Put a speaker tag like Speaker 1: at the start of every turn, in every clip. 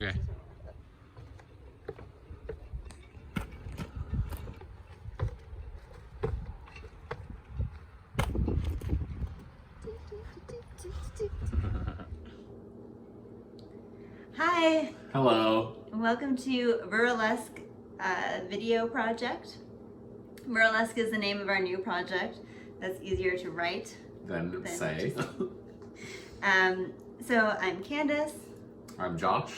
Speaker 1: Okay.
Speaker 2: Hi.
Speaker 1: Hello.
Speaker 2: Welcome to Ruralesque video project. Ruralesque is the name of our new project. That's easier to write
Speaker 1: Then say.
Speaker 2: So I'm Candice.
Speaker 1: I'm Josh.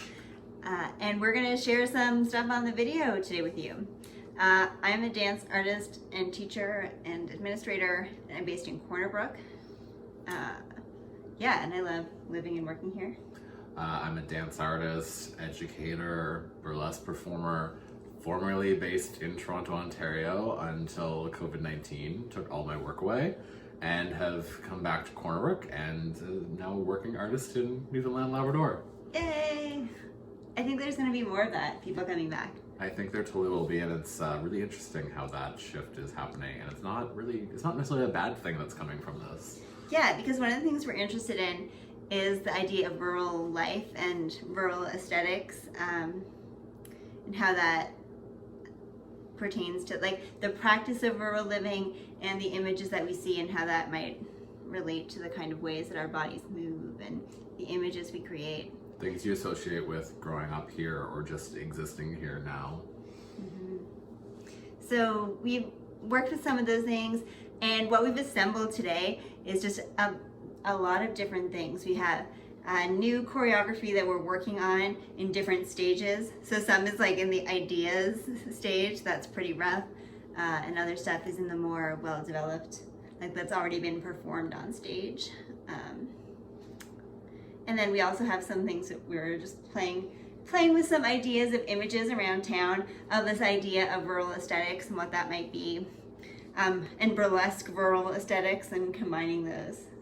Speaker 2: And we're going to share some stuff on the video today with you. I'm a dance artist and teacher and administrator, and I'm based in Corner Brook. And I love living and working here.
Speaker 1: I'm a dance artist, educator, burlesque performer, formerly based in Toronto, Ontario until COVID-19 took all my work away, and have come back to Corner Brook and now a working artist in Newfoundland, Labrador.
Speaker 2: Yay! I think there's going to be more of that, people coming back.
Speaker 1: I think there totally will be, and it's really interesting how that shift is happening, and it's not necessarily a bad thing that's coming from this.
Speaker 2: Yeah, because one of the things we're interested in is the idea of rural life and rural aesthetics, and how that pertains to like the practice of rural living and the images that we see and how that might relate to the kind of ways that our bodies move and the images we create.
Speaker 1: Things you associate with growing up here or just existing here now.
Speaker 2: Mm-hmm. So we've worked with some of those things, and what we've assembled today is just a lot of different things. We have a new choreography that we're working on in different stages. So some is like in the ideas stage, that's pretty rough, and other stuff is in the more well-developed, like that's already been performed on stage. And then we also have some things that we're just playing with some ideas of images around town of this idea of rural aesthetics and what that might be, and burlesque rural aesthetics, and combining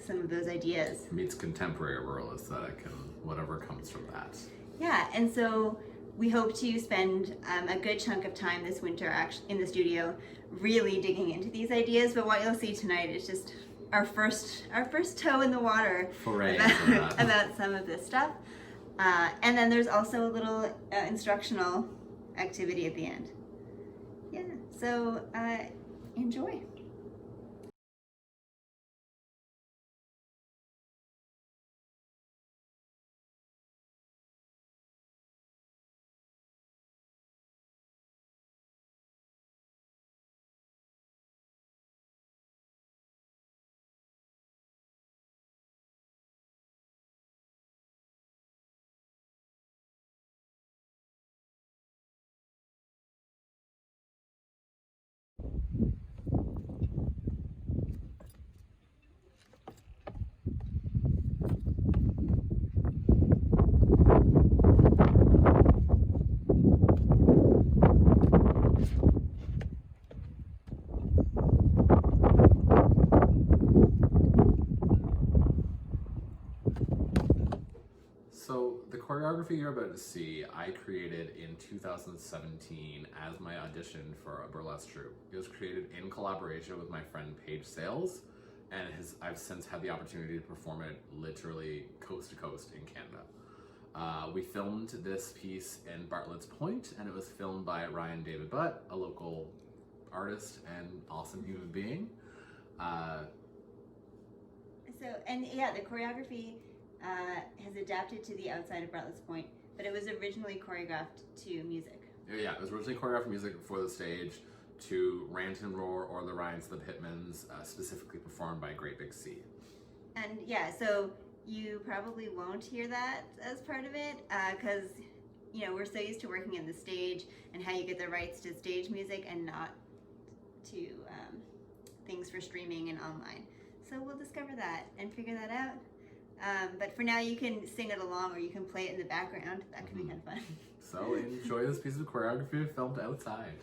Speaker 2: some of those ideas.
Speaker 1: Meets contemporary rural aesthetic and whatever comes from that.
Speaker 2: Yeah, and so we hope to spend a good chunk of time this winter actually in the studio really digging into these ideas, but what you'll see tonight is just our first toe in the water about some of this stuff. And then there's also a little instructional activity at the end. Yeah, so enjoy.
Speaker 1: So the choreography you're about to see, I created in 2017 as my audition for a burlesque troupe. It was created in collaboration with my friend Paige Sales, and I've since had the opportunity to perform it literally coast to coast in Canada. We filmed this piece in Bartlett's Point, and it was filmed by Ryan David Butt, a local artist and awesome human being.
Speaker 2: The choreography has adapted to the outside of Bartlett's Point, but it was originally choreographed to music.
Speaker 1: Yeah, it was originally choreographed music for the stage to Rant and Roar or the Ryans the Pitmans, specifically performed by Great Big Sea.
Speaker 2: And yeah, so you probably won't hear that as part of it, because we're so used to working in the stage and how you get the rights to stage music and not to things for streaming and online. So we'll discover that and figure that out. But for now, you can sing it along or you can play it in the background. That could be kind of fun.
Speaker 1: So enjoy this piece of choreography filmed outside.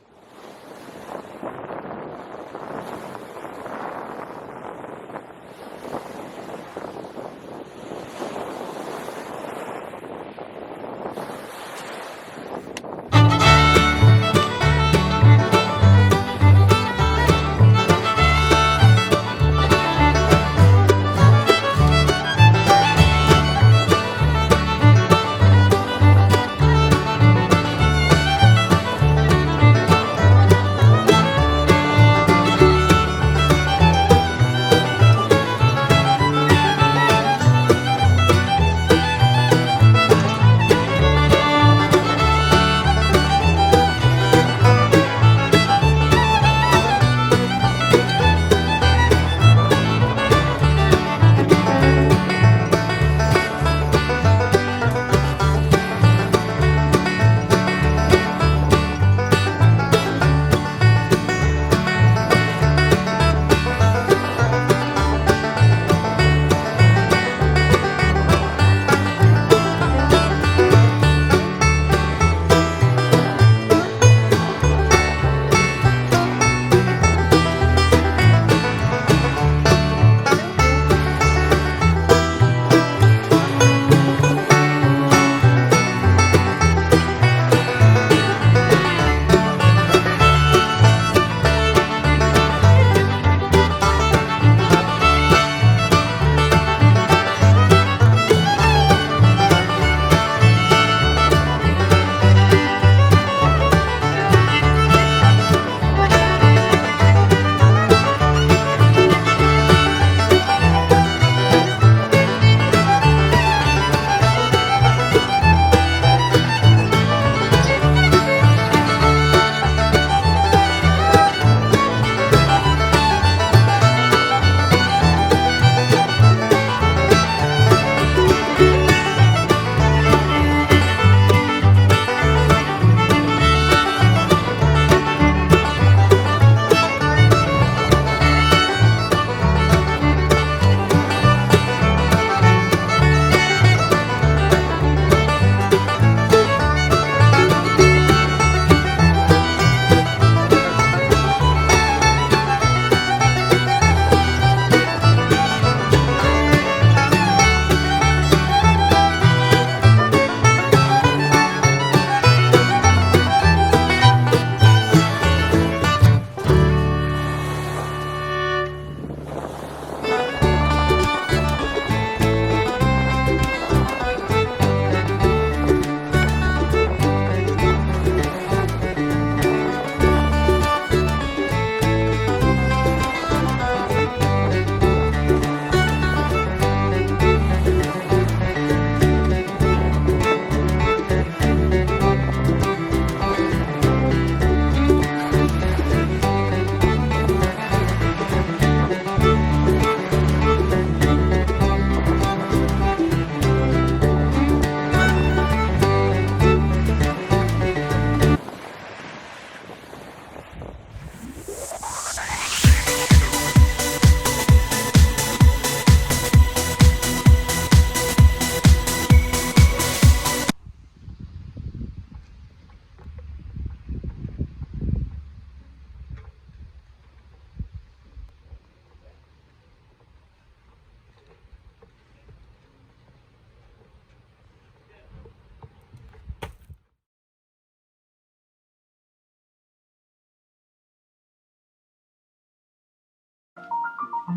Speaker 2: So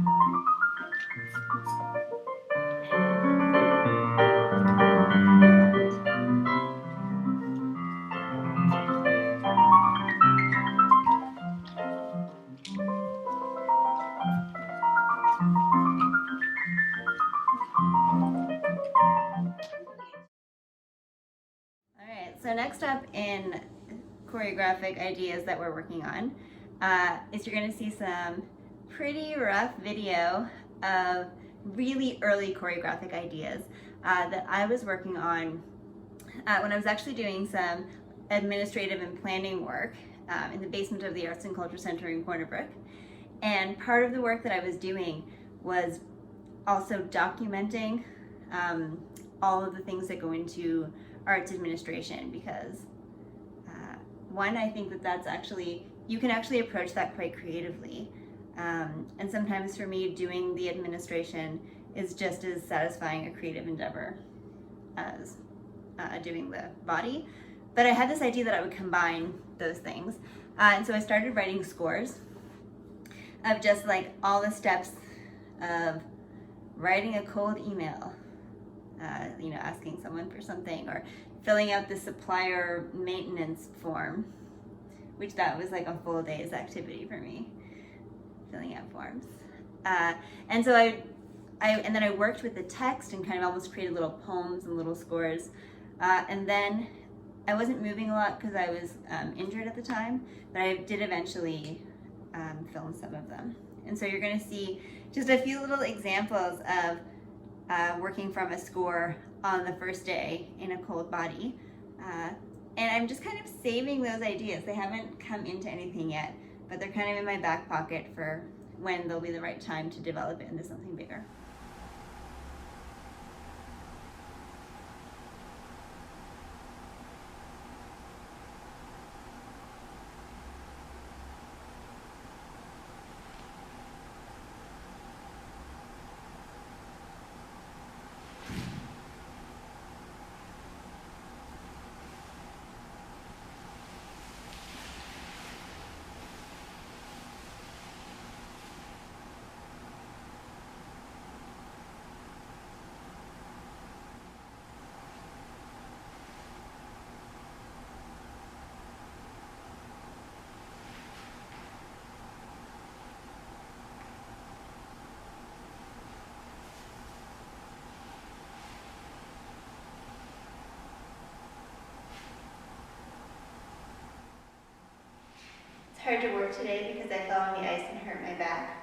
Speaker 2: next up in choreographic ideas that we're working on is you're going to see some pretty rough video of really early choreographic ideas that I was working on when I was actually doing some administrative and planning work in the basement of the Arts and Culture Center in Corner Brook. And part of the work that I was doing was also documenting all of the things that go into arts administration, because one, I think that that's actually, you can actually approach that quite creatively. And sometimes for me, doing the administration is just as satisfying a creative endeavor as doing the body. But I had this idea that I would combine those things. And so I started writing scores of just like all the steps of writing a cold email, asking someone for something, or filling out the supplier maintenance form, which that was like a full day's activity for me, filling out forms. And so and then I worked with the text and kind of almost created little poems and little scores. And then I wasn't moving a lot because I was injured at the time, but I did eventually film some of them. And so you're going to see just a few little examples of working from a score on the first day in a cold body. And I'm just kind of saving those ideas. They haven't come into anything yet, but they're kind of in my back pocket for when there'll be the right time to develop it into something bigger. It's hard to work today because I fell on the ice and hurt my back.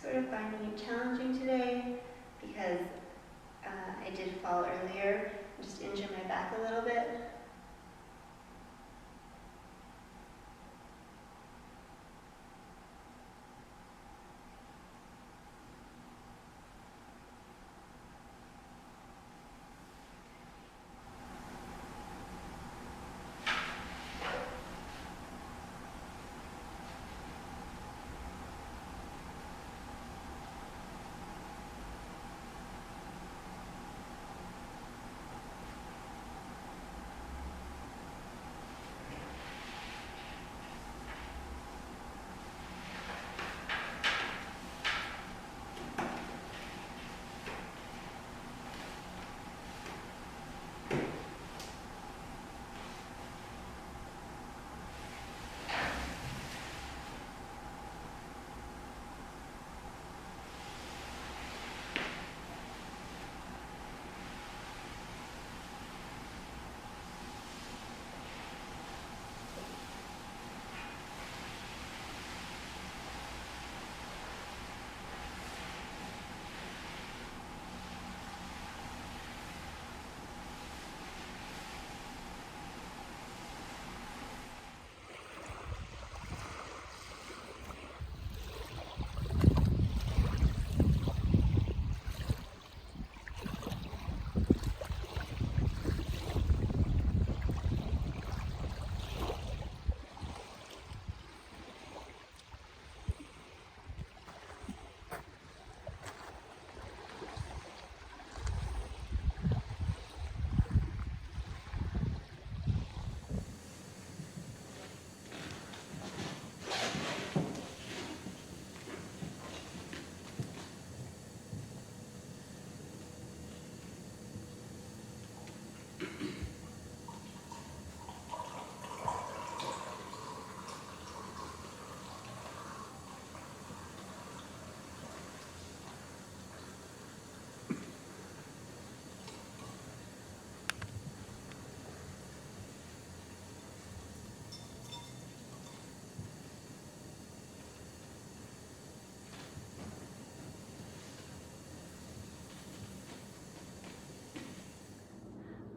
Speaker 2: Sort of finding it challenging today because I did fall earlier and just injured my back a little bit.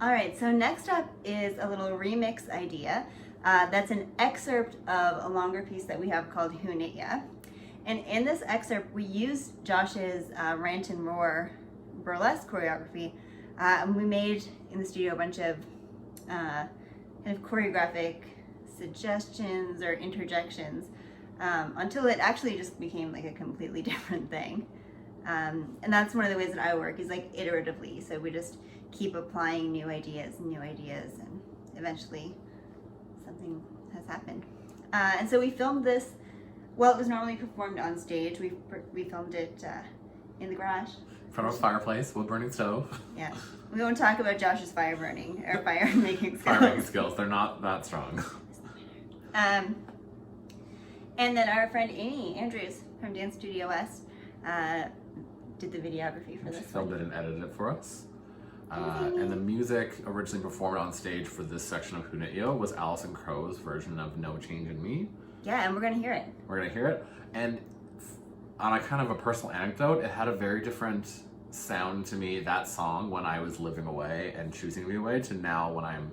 Speaker 2: All right, so next up is a little remix idea. That's an excerpt of a longer piece that we have called Huniya. And in this excerpt, we used Josh's Rant and Roar burlesque choreography. And we made in the studio a bunch of kind of choreographic suggestions or interjections until it actually just became like a completely different thing. And that's one of the ways that I work, is like iteratively. So we just keep applying new ideas, and eventually something has happened. And so we filmed this. Well, it was normally performed on stage. We filmed it in the garage.
Speaker 1: In front of a fireplace, wood burning stove.
Speaker 2: Yeah. We won't talk about Josh's fire burning or fire making skills.
Speaker 1: Fire making skills, they're not that strong.
Speaker 2: And then our friend Amy Andrews from Dance Studio West did the videography for this. She
Speaker 1: filmed it and edited it for us. And the music originally performed on stage for this section of Huniya was Alison Crow's version of No Change in Me.
Speaker 2: Yeah, and we're gonna hear it.
Speaker 1: We're gonna hear it. And on a kind of a personal anecdote, it had a very different sound to me, that song, when I was living away and choosing to be away, to now when I'm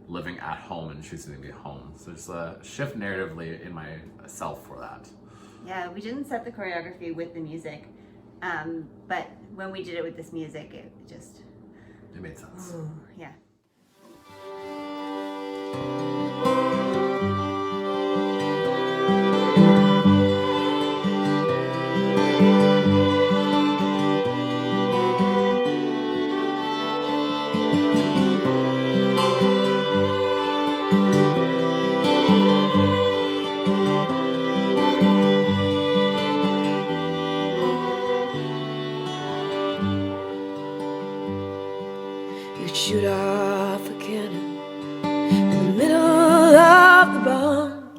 Speaker 1: living at home and choosing to be home. So there's a shift narratively in myself for that.
Speaker 2: Yeah, we didn't set the choreography with the music, but when we did it with this music, it
Speaker 1: made sense.
Speaker 2: Ooh, yeah.
Speaker 3: Shoot off a cannon in the middle of the barn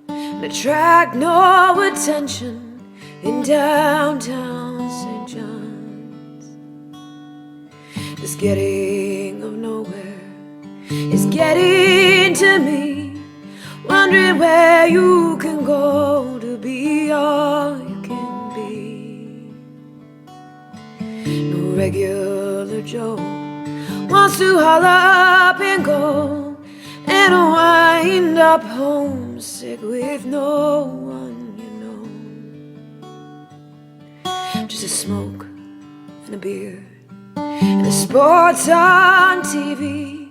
Speaker 3: and attract no attention in downtown St. John's. This getting of nowhere is getting to me, wondering where you can go to be all you can be. No regular Joe wants to haul up and go and wind up homesick with no one you know. Just a smoke and a beer and the sports on TV,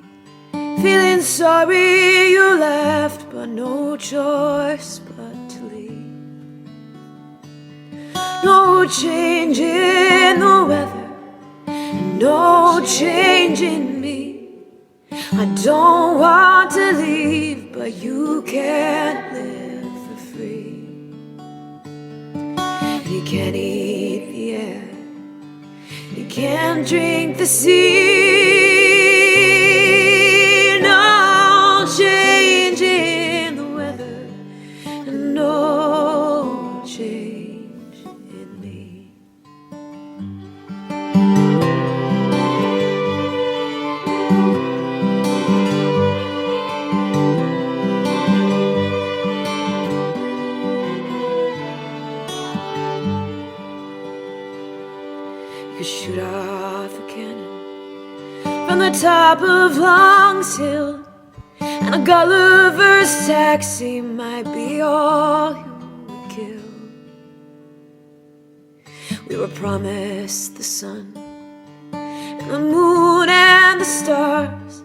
Speaker 3: feeling sorry you left but no choice but to leave. No change in the weather, no change in me. I don't want to leave, but you can't live for free. You can't eat the air, you can't drink the sea. No change in the weather, and no change in me. You shoot off a cannon from the top of Long's Hill, and a Gulliver's taxi might be all you would kill. We were promised the sun and the moon and the stars.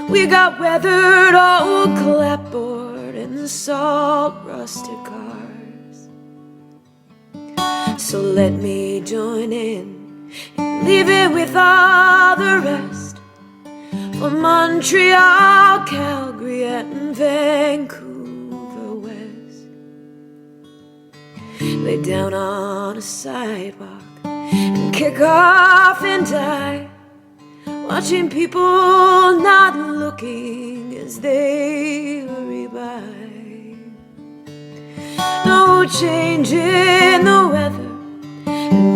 Speaker 3: We got weathered old clapboard and salt rusted cars. So let me join in and leave it with all the rest, for Montreal, Calgary, and Vancouver West. Lay down on a sidewalk and kick off and die, watching people not looking as they hurry by. No change in the weather,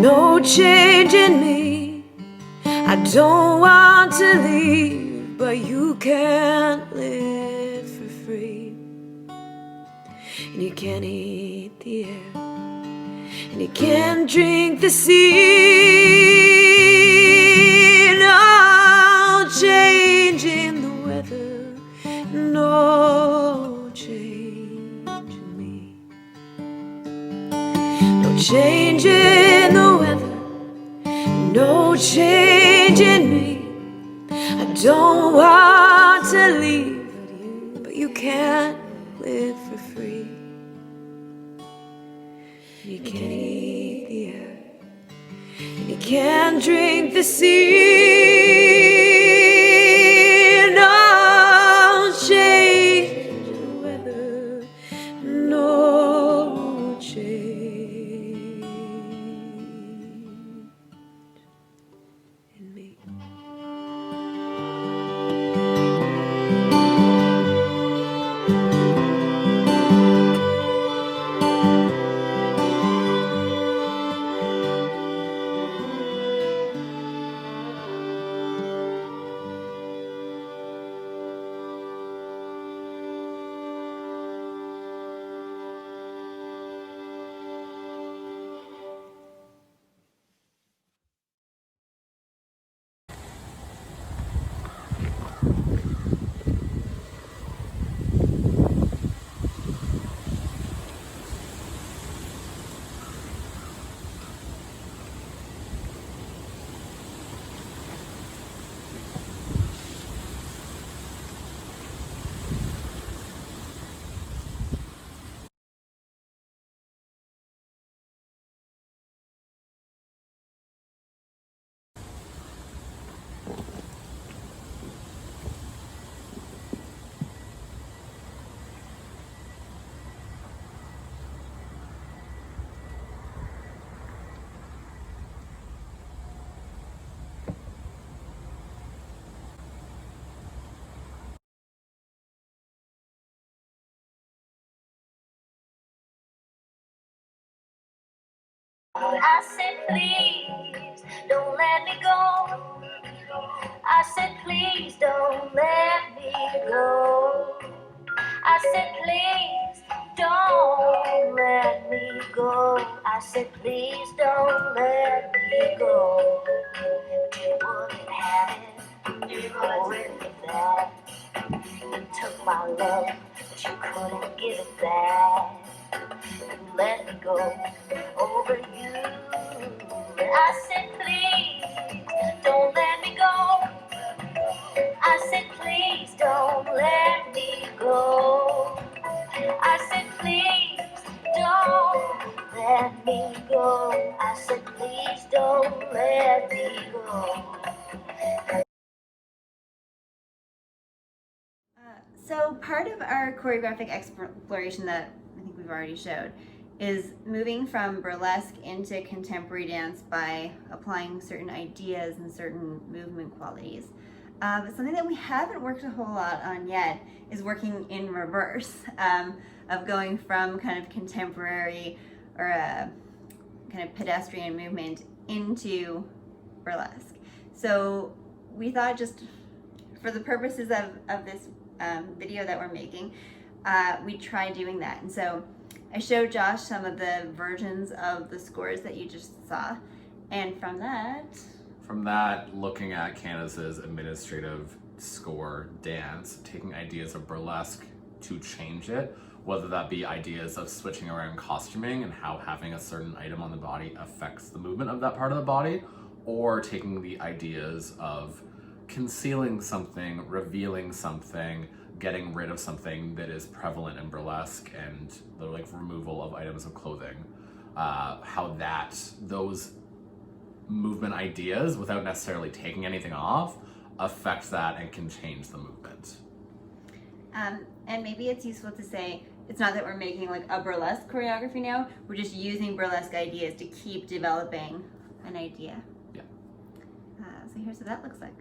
Speaker 3: no change in me. I don't want to leave, but you can't live for free. And you can't eat the air, and you can't drink the sea. No change change in the weather, no change in me. I don't want to leave, but you can't live for free. You can't eat the earth, and you can't drink the sea. No change in the weather, no change in me.
Speaker 4: I said, please don't let me go. I said, please don't let me go. I said, please don't let me go. I said, please don't let me go. You wouldn't have it, you wouldn't that. You took my love, but you couldn't give it back. You let me go over you. I said, please don't let me go. I said, please don't let me go. I said, please don't let me go. I said, please don't let me go.
Speaker 2: So part of our choreographic exploration that I think we've already showed is moving from burlesque into contemporary dance by applying certain ideas and certain movement qualities. But something that we haven't worked a whole lot on yet is working in reverse, of going from kind of contemporary or a kind of pedestrian movement into burlesque. So we thought, just for the purposes of this video that we're making, we try doing that. And so I showed Josh some of the versions of the scores that you just saw, and from that,
Speaker 1: looking at Candice's administrative score dance, taking ideas of burlesque to change it, whether that be ideas of switching around costuming and how having a certain item on the body affects the movement of that part of the body, or taking the ideas of concealing something, revealing something, getting rid of something that is prevalent in burlesque, and the removal of items of clothing, how those movement ideas, without necessarily taking anything off, affect that and can change the movement.
Speaker 2: and maybe it's useful to say, it's not that we're making like a burlesque choreography now, we're just using burlesque ideas to keep developing an idea.
Speaker 1: Yeah.
Speaker 2: So here's what that looks like.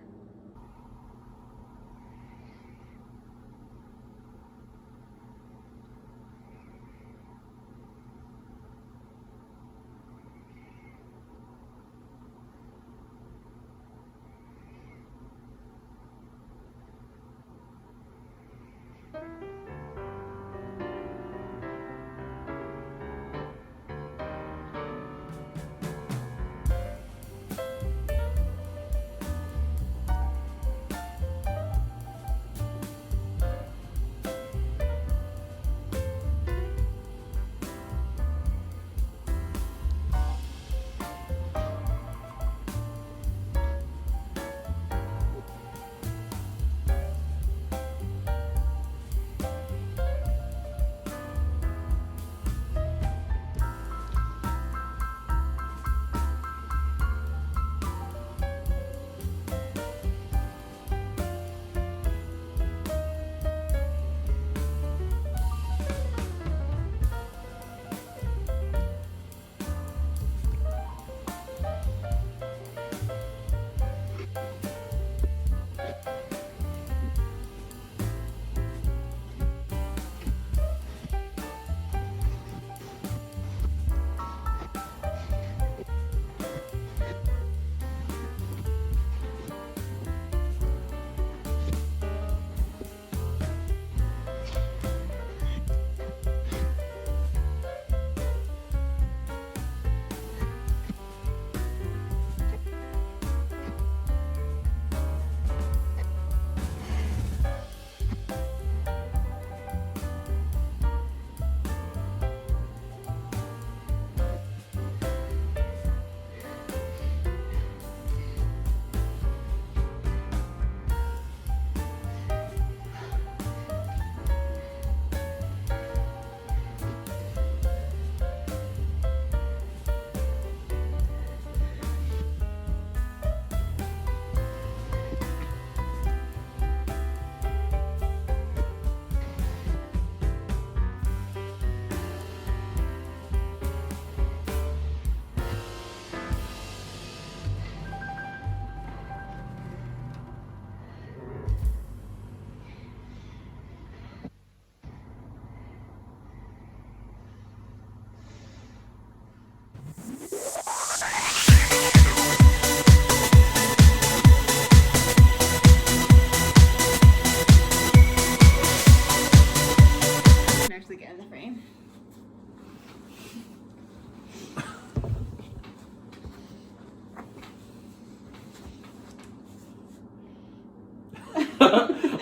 Speaker 2: actually get in the frame.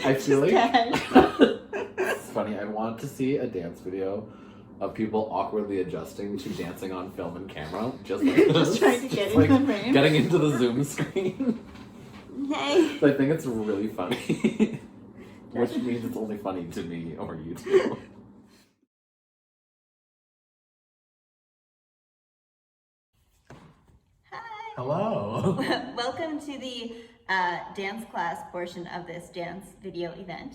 Speaker 1: I feel like
Speaker 2: Dead.
Speaker 1: it's funny. I want to see a dance video of people awkwardly adjusting to dancing on film and camera, just like this.
Speaker 2: Just trying to get
Speaker 1: Just,
Speaker 2: in the frame.
Speaker 1: getting into the Zoom screen.
Speaker 2: Hey.
Speaker 1: So I think it's really funny, which means it's only funny to me or you too.
Speaker 2: Hi.
Speaker 1: Hello.
Speaker 2: Welcome to the dance class portion of this dance video event.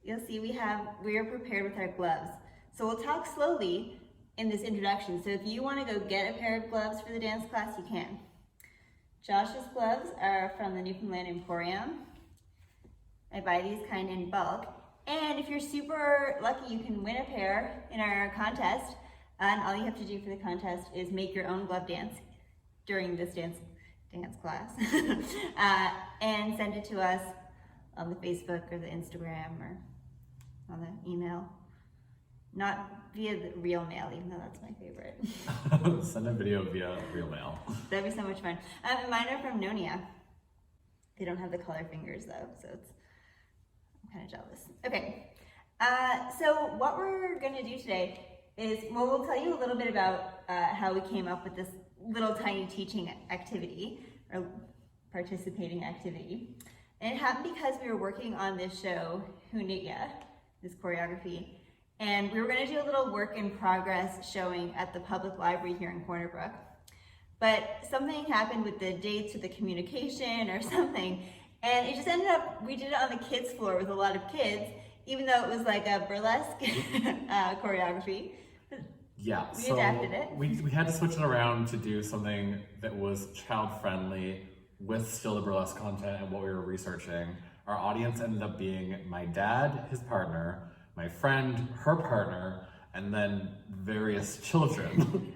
Speaker 2: You'll see we are prepared with our gloves. So we'll talk slowly in this introduction. So if you want to go get a pair of gloves for the dance class, you can. Josh's gloves are from the Newfoundland Emporium. I buy these kind in bulk. And if you're super lucky, you can win a pair in our contest. And all you have to do for the contest is make your own glove dance during this dance class. And send it to us on the Facebook or the Instagram or on the email. Not via the real mail, even though that's my favorite.
Speaker 1: Send a video via real mail.
Speaker 2: That'd be so much fun. Mine are from Huniya. They don't have the color fingers though, so I'm kind of jealous. Okay, so what we're gonna do today is, well, we'll tell you a little bit about how we came up with this little tiny teaching activity, or participating activity. And it happened because we were working on this show, Huniya, this choreography, and we were going to do a little work in progress showing at the public library here in Corner Brook. But something happened with the dates or the communication or something, and it just ended up, we did it on the kids' floor with a lot of kids, even though it was like a burlesque choreography.
Speaker 5: Yeah,
Speaker 2: We
Speaker 5: so
Speaker 2: adapted it.
Speaker 5: we had to switch it around to do something that was child-friendly with still the burlesque content and what we were researching. Our audience ended up being my dad, his partner, my friend, her partner, and then various children.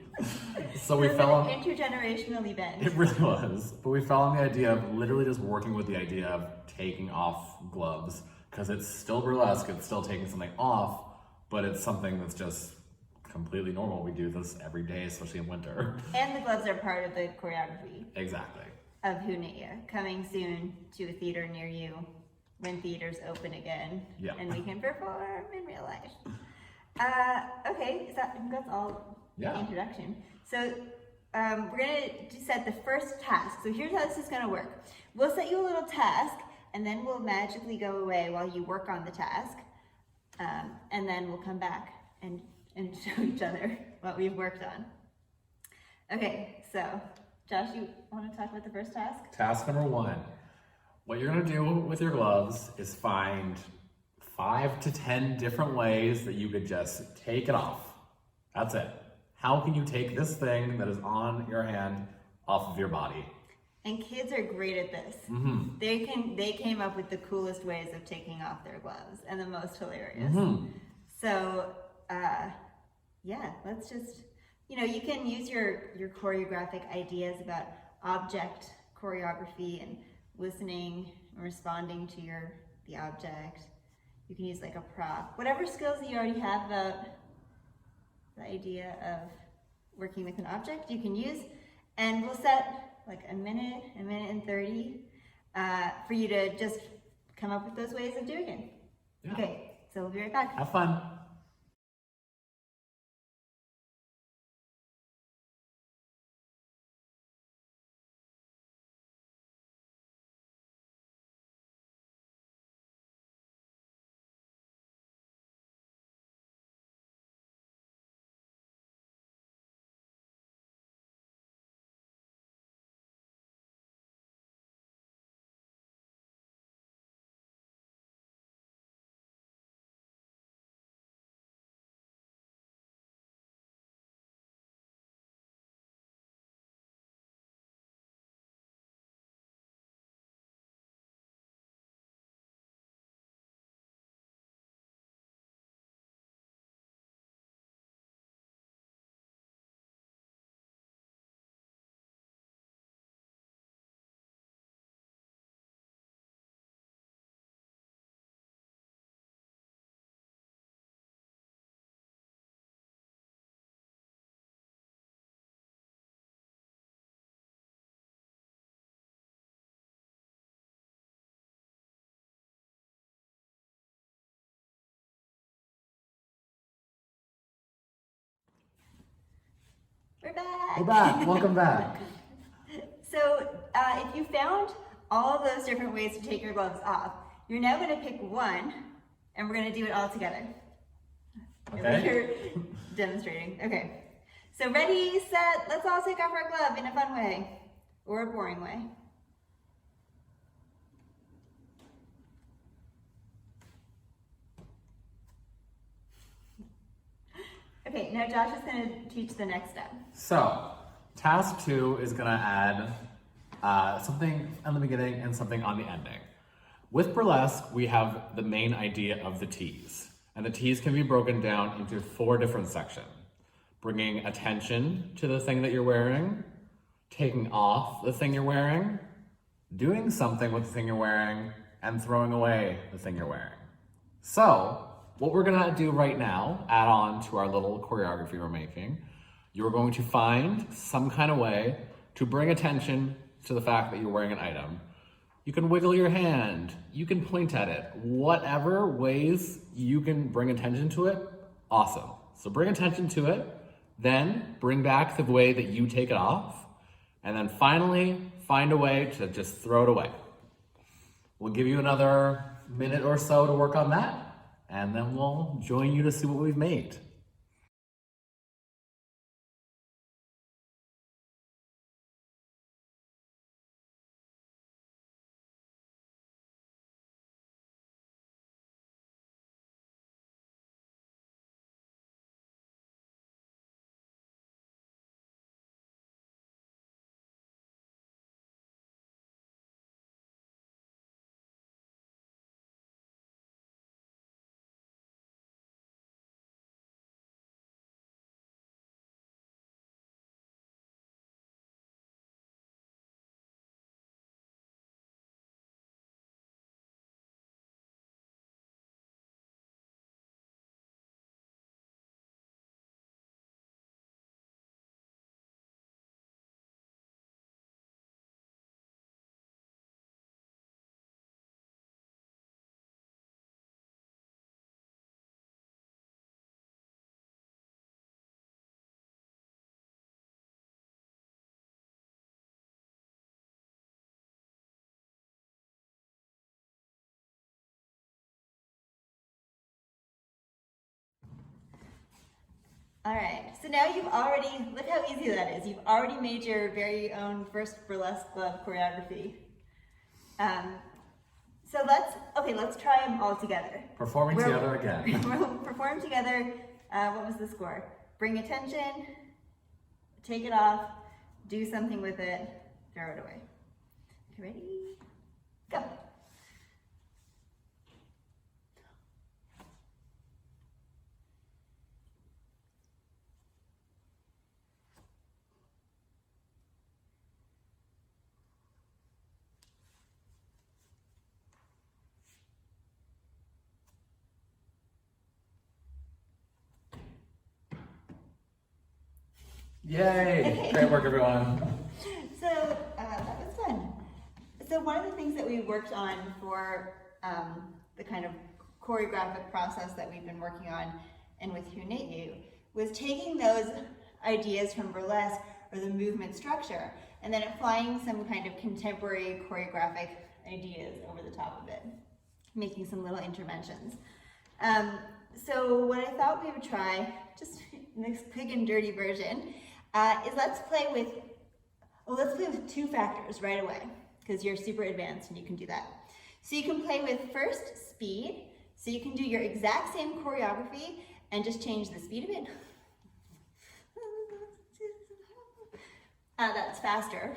Speaker 5: So we fell on...
Speaker 2: Intergenerational event.
Speaker 5: It really was. But we fell on the idea of literally just working with the idea of taking off gloves, because it's still burlesque, it's still taking something off, but it's something that's just completely normal. We do this every day, especially in winter.
Speaker 2: And the gloves are part of the choreography
Speaker 5: Exactly.
Speaker 2: of Huniya, coming soon to a theater near you when theaters open again.
Speaker 5: Yeah.
Speaker 2: And we can perform in real life. Okay, that's all
Speaker 5: Yeah.
Speaker 2: the introduction. So we're gonna set the first task. So here's how this is gonna work. We'll set you a little task, and then we'll magically go away while you work on the task. And then we'll come back and show each other what we've worked on. Okay, so Josh, you want to talk about the first task?
Speaker 5: Task number 1. What you're gonna do with your gloves is find 5 to 10 different ways that you could just take it off. That's it. How can you take this thing that is on your hand off of your body?
Speaker 2: And kids are great at this.
Speaker 5: Mm-hmm.
Speaker 2: They came up with the coolest ways of taking off their gloves and the most hilarious.
Speaker 5: Mm-hmm.
Speaker 2: So yeah, let's just, you can use your choreographic ideas about object choreography and listening and responding to the object. You can use like a prop, whatever skills that you already have about the idea of working with an object, you can use. And we'll set like a minute and 30 for you to just come up with those ways of doing it.
Speaker 5: Yeah.
Speaker 2: Okay, so we'll be right back.
Speaker 5: Have fun.
Speaker 2: We're back.
Speaker 5: We're back. Welcome back.
Speaker 2: So if you found all of those different ways to take your gloves off, you're now going to pick one, and we're going to do it all together.
Speaker 5: Okay.
Speaker 2: You're demonstrating. Okay. So ready, set, let's all take off our glove in a fun way or a boring way. Okay, now Josh is going to teach the next step.
Speaker 5: So, task 2 is going to add something in the beginning and something on the ending. With burlesque, we have the main idea of the tease. And the tease can be broken down into 4 different sections. Bringing attention to the thing that you're wearing, taking off the thing you're wearing, doing something with the thing you're wearing, and throwing away the thing you're wearing. So, what we're gonna do right now, add on to our little choreography we're making, you're going to find some kind of way to bring attention to the fact that you're wearing an item. You can wiggle your hand, you can point at it, whatever ways you can bring attention to it, awesome. So bring attention to it, then bring back the way that you take it off, and then finally find a way to just throw it away. We'll give you another minute or so to work on that, and then we'll join you to see what we've made.
Speaker 2: All right, so now you've already, look how easy that is. You've already made your very own first burlesque glove choreography. So let's try them all together.
Speaker 5: Performing together again.
Speaker 2: We'll perform together. What was the score? Bring attention, take it off, do something with it, throw it away. Okay, ready? Go.
Speaker 5: Yay! Great work, everyone.
Speaker 2: So that was fun. So one of the things that we worked on for the kind of choreographic process that we've been working on and with Huniya was taking those ideas from burlesque or the movement structure and then applying some kind of contemporary choreographic ideas over the top of it, making some little interventions. So what I thought we would try, just in this quick and dirty version, is let's play with 2 factors right away, because you're super advanced and you can do that. So you can play with first speed, so you can do your exact same choreography and just change the speed of it. That's faster.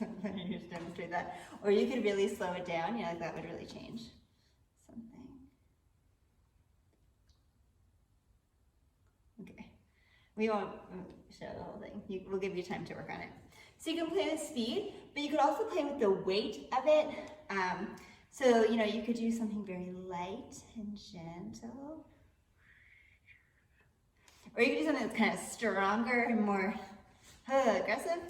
Speaker 2: Let me just demonstrate that. Or you could really slow it down, like that would really change something. Okay, we won't show the whole thing. We'll give you time to work on it. So you can play with speed, but you could also play with the weight of it. So, you could do something very light and gentle. Or you could do something that's kind of stronger and more aggressive.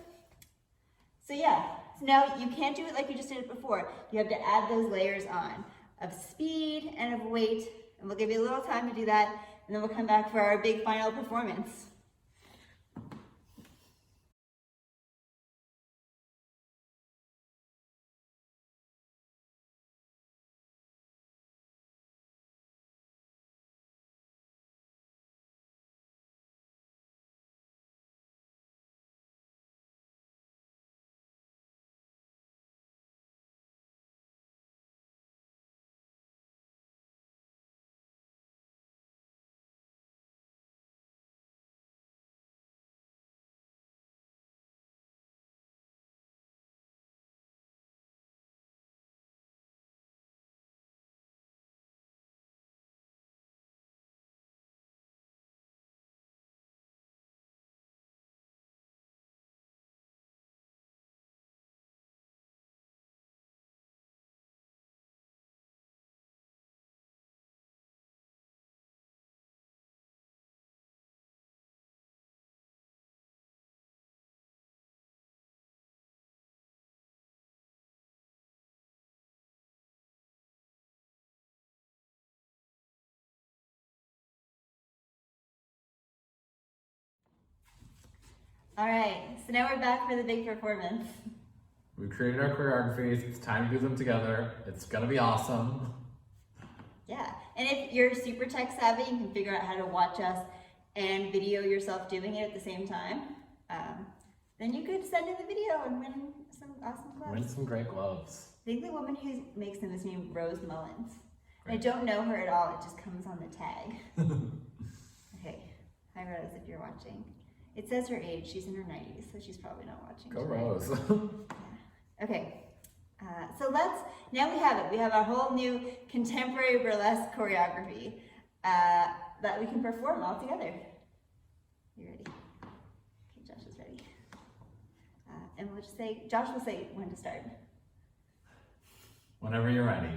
Speaker 2: So yeah, so now you can't do it like you just did it before. You have to add those layers on of speed and of weight, and we'll give you a little time to do that, and then we'll come back for our big final performance. All right, so now we're back for the big performance.
Speaker 5: We created our choreographies. It's time to do them together. It's gonna be awesome.
Speaker 2: Yeah, and if you're super tech savvy, you can figure out how to watch us and video yourself doing it at the same time. Then you could send in the video and win some awesome gloves.
Speaker 5: Win some great gloves.
Speaker 2: I think the woman who makes them is named Rose Mullins. I don't know her at all, it just comes on the tag. Okay, hi Rose, if you're watching. It says her age, she's in her 90s, so she's probably not watching.
Speaker 5: Go
Speaker 2: today.
Speaker 5: Rose.
Speaker 2: Yeah. Okay, so now we have it. We have our whole new contemporary burlesque choreography that we can perform all together. You ready? Okay, Josh is ready. And we'll just say, Josh will say when to start.
Speaker 5: Whenever you're ready.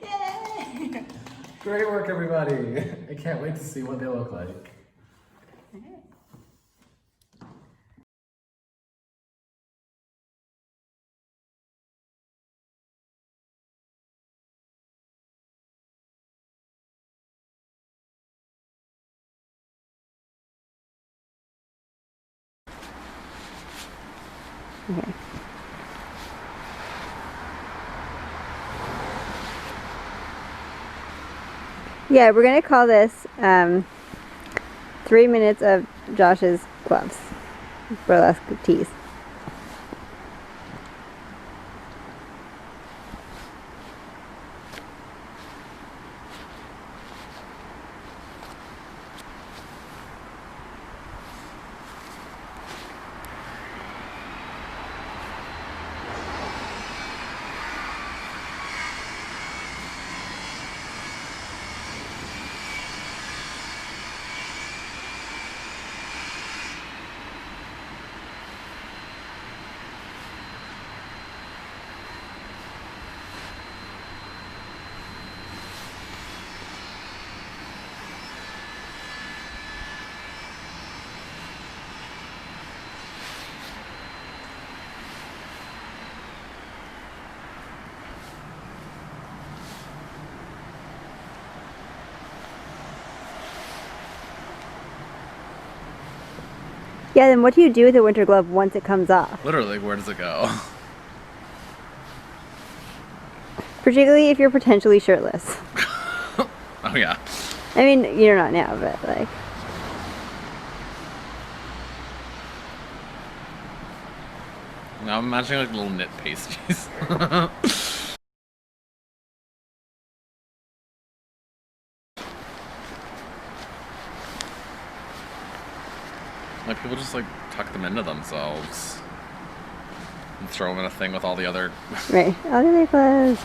Speaker 2: Yay!
Speaker 5: Great work, everybody. I can't wait to see what they look like.
Speaker 2: Okay. Okay. Yeah, we're gonna call this 3 minutes of Josh's gloves, burlesque tees. Yeah, then what do you do with the winter glove once it comes off?
Speaker 1: Literally, where does it go?
Speaker 2: Particularly if you're potentially shirtless.
Speaker 1: Oh yeah.
Speaker 2: I mean, you're not now, but like...
Speaker 1: Now I'm imagining like little knit pasties. Like people just like tuck them into themselves and throw them in a thing with all the other.
Speaker 2: Right. All the clothes.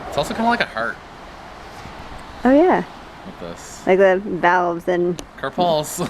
Speaker 1: It's also kind of like a heart
Speaker 2: Oh yeah.
Speaker 1: with this.
Speaker 2: Like the valves and...
Speaker 1: Carpals.